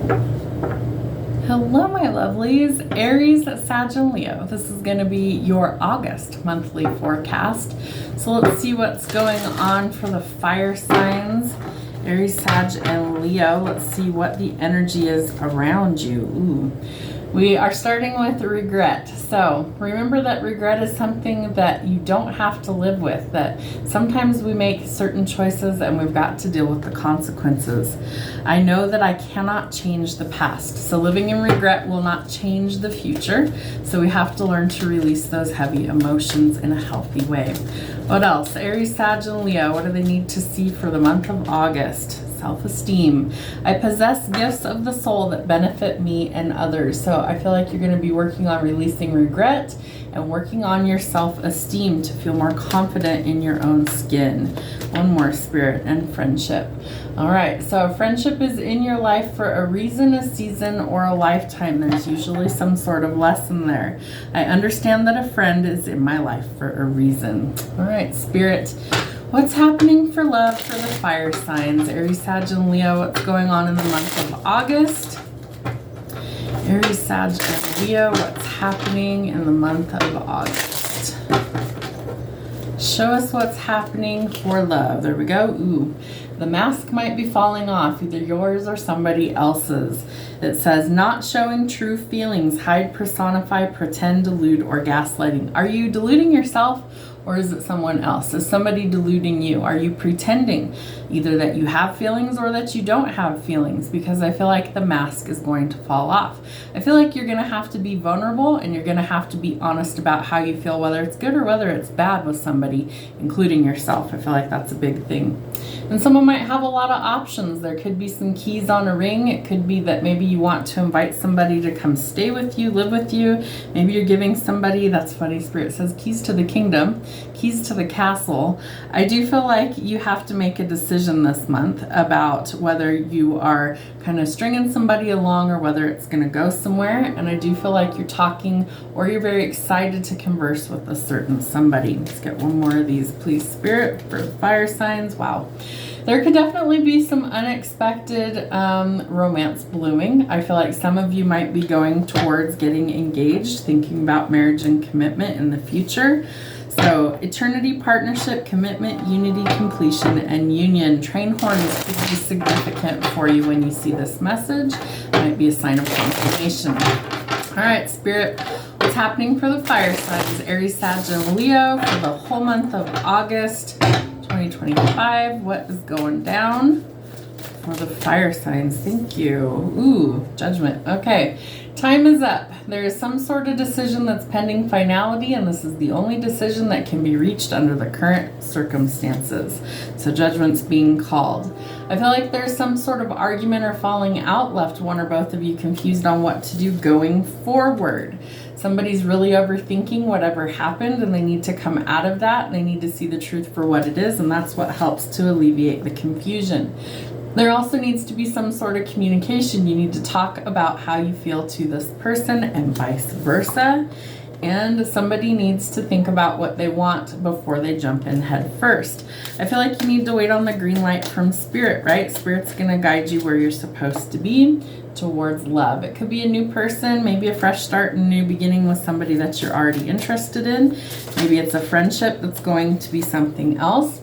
Hello, my lovelies. Aries, Sag, and Leo. This is going to be your August monthly forecast. So let's see what's going on for the fire signs. Aries, Sag, and Leo. Let's see what the energy is around you. Ooh. We are starting with regret. So remember that regret is something that you don't have to live with, that sometimes we make certain choices and we've got to deal with the consequences. I know that I cannot change the past, so living in regret will not change the future. So we have to learn to release those heavy emotions in a healthy way. What else? Aries, Sag, and Leo, what do they need to see for the month of August? Self-esteem. I possess gifts of the soul that benefit me and others. So I feel like you're going to be working on releasing regret and working on your self-esteem to feel more confident in your own skin. One more, Spirit, and friendship. All right, so friendship is in your life for a reason, a season, or a lifetime. There's usually some sort of lesson there. I understand that a friend is in my life for a reason. All right, Spirit, what's happening for love for the fire signs? Aries, Sag, and Leo, what's going on in the month of August? Aries, Sag, and Leo, what's happening in the month of August? Show us what's happening for love. There we go. Ooh, the mask might be falling off, either yours or somebody else's. It says, not showing true feelings, hide, personify, pretend, delude, or gaslighting. Are you deluding yourself? Or is it someone else? Is somebody deluding you? Are you pretending either that you have feelings or that you don't have feelings? Because I feel like the mask is going to fall off. I feel like you're going to have to be vulnerable and you're going to have to be honest about how you feel, whether it's good or whether it's bad with somebody, including yourself. I feel like that's a big thing. And someone might have a lot of options. There could be some keys on a ring. It could be that maybe you want to invite somebody to come stay with you, live with you. Maybe you're giving somebody, that's funny, Spirit says keys to the kingdom, keys to the castle. I do feel like you have to make a decision this month about whether you are kind of stringing somebody along or whether it's going to go somewhere. And I do feel like you're talking or you're very excited to converse with a certain somebody. Let's get one more of these, please, Spirit, for the fire signs. Wow. There could definitely be some unexpected romance blooming. I feel like some of you might be going towards getting engaged, thinking about marriage and commitment in the future. So eternity, partnership, commitment, unity, completion, and union. Train horns could be significant for you when you see this message. It might be a sign of confirmation. All right, Spirit, what's happening for the fire signs? Aries, Sag, and Leo for the whole month of August 2025. What is going down for the fire signs? Thank you. Ooh, judgment. Okay, time is up. There is some sort of decision that's pending finality, and this is the only decision that can be reached under the current circumstances. So judgment's being called. I feel like there's some sort of argument or falling out, left one or both of you confused on what to do going forward. Somebody's really overthinking whatever happened and they need to come out of that. They need to see the truth for what it is, and that's what helps to alleviate the confusion. There also needs to be some sort of communication. You need to talk about how you feel to this person and vice versa. And somebody needs to think about what they want before they jump in head first. I feel like you need to wait on the green light from Spirit, right? Spirit's going to guide you where you're supposed to be, towards love. It could be a new person, maybe a fresh start and new beginning with somebody that you're already interested in. Maybe it's a friendship that's going to be something else.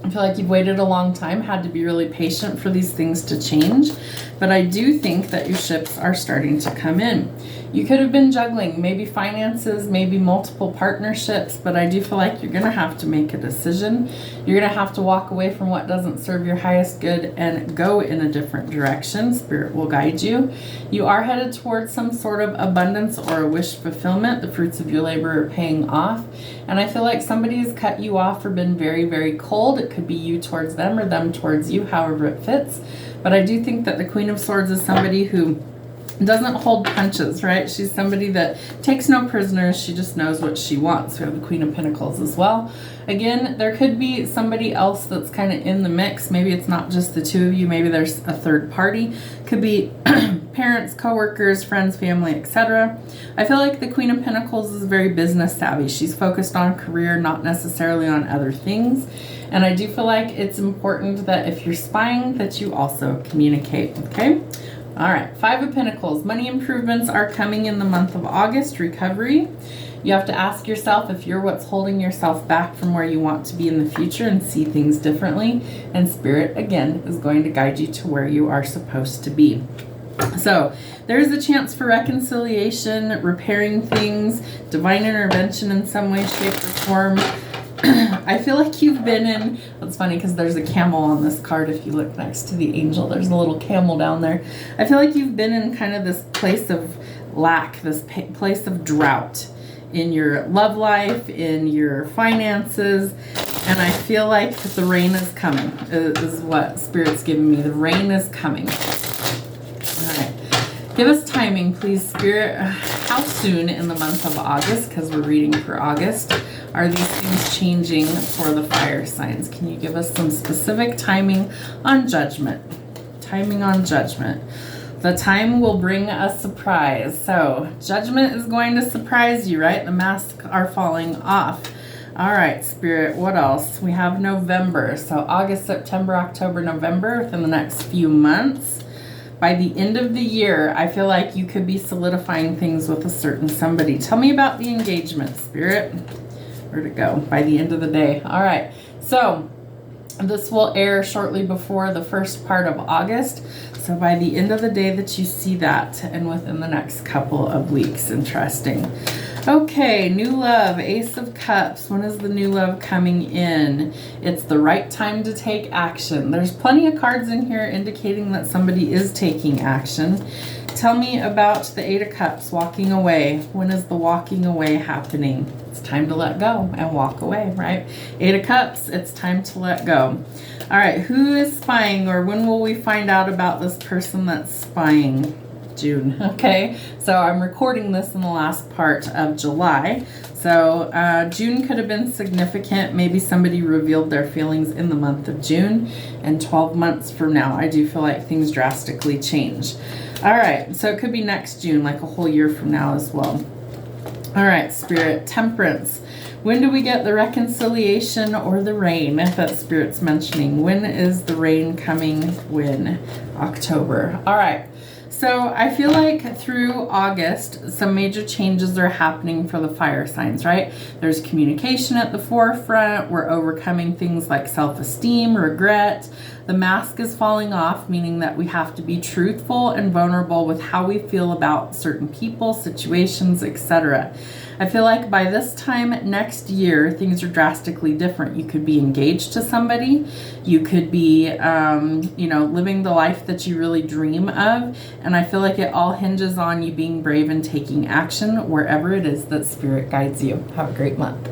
I feel like you've waited a long time, had to be really patient for these things to change. But I do think that your ships are starting to come in. You could have been juggling, maybe finances, maybe multiple partnerships, but I do feel like you're going to have to make a decision. You're going to have to walk away from what doesn't serve your highest good and go in a different direction. Spirit will guide you. You are headed towards some sort of abundance or a wish fulfillment. The fruits of your labor are paying off. And I feel like somebody has cut you off or been very, very cold. It could be you towards them or them towards you, however it fits. But I do think that the Queen of Swords is somebody who doesn't hold punches, right? She's somebody that takes no prisoners. She just knows what she wants. We have the Queen of Pentacles as well. Again, there could be somebody else that's kind of in the mix. Maybe it's not just the two of you. Maybe there's a third party. Could be parents, coworkers, friends, family, etc. I feel like the Queen of Pentacles is very business savvy. She's focused on career, not necessarily on other things. And I do feel like it's important that if you're spying, that you also communicate, okay? All right, Five of Pentacles. Money improvements are coming in the month of August. Recovery. You have to ask yourself if you're what's holding yourself back from where you want to be in the future and see things differently. And Spirit, again, is going to guide you to where you are supposed to be. So there's a chance for reconciliation, repairing things, divine intervention in some way, shape, or form. I feel like you've been in, it's funny because there's a camel on this card. If you look next to the angel, there's a little camel down there. I feel like you've been in kind of this place of lack, this place of drought in your love life, in your finances. And I feel like the rain is coming, is what Spirit's giving me. The rain is coming. All right. Give us timing, please, Spirit. How soon in the month of August, because we're reading for August, are these things changing for the fire signs? Can you give us some specific timing on judgment? Timing on judgment. The time will bring a surprise. So judgment is going to surprise you, right? The masks are falling off. All right, Spirit, what else? We have November. So August, September, October, November, within the next few months. By the end of the year, I feel like you could be solidifying things with a certain somebody. Tell me about the engagement, Spirit. Where'd it go? By the end of the day. All right. So this will air shortly before the first part of August. So by the end of the day that you see that, and within the next couple of weeks. Interesting. Okay, new love, Ace of Cups. When is the new love coming in? It's the right time to take action. There's plenty of cards in here indicating that somebody is taking action. Tell me about the Eight of Cups, walking away. When is the walking away happening? It's time to let go and walk away, right? Eight of Cups, it's time to let go. All right, who is spying, or when will we find out about this person that's spying? June. Okay, so I'm recording this in the last part of July. So June could have been significant. Maybe somebody revealed their feelings in the month of June, and 12 months from now, I do feel like things drastically change. All right, so it could be next June, like a whole year from now as well. All right, Spirit, Temperance. When do we get the reconciliation or the rain that Spirit's mentioning? When is the rain coming? When? October. All right. So I feel like through August, some major changes are happening for the fire signs, right? There's communication at the forefront. We're overcoming things like self-esteem, regret. The mask is falling off, meaning that we have to be truthful and vulnerable with how we feel about certain people, situations, etc. I feel like by this time next year, things are drastically different. You could be engaged to somebody. You could be, living the life that you really dream of. And I feel like it all hinges on you being brave and taking action wherever it is that Spirit guides you. Have a great month.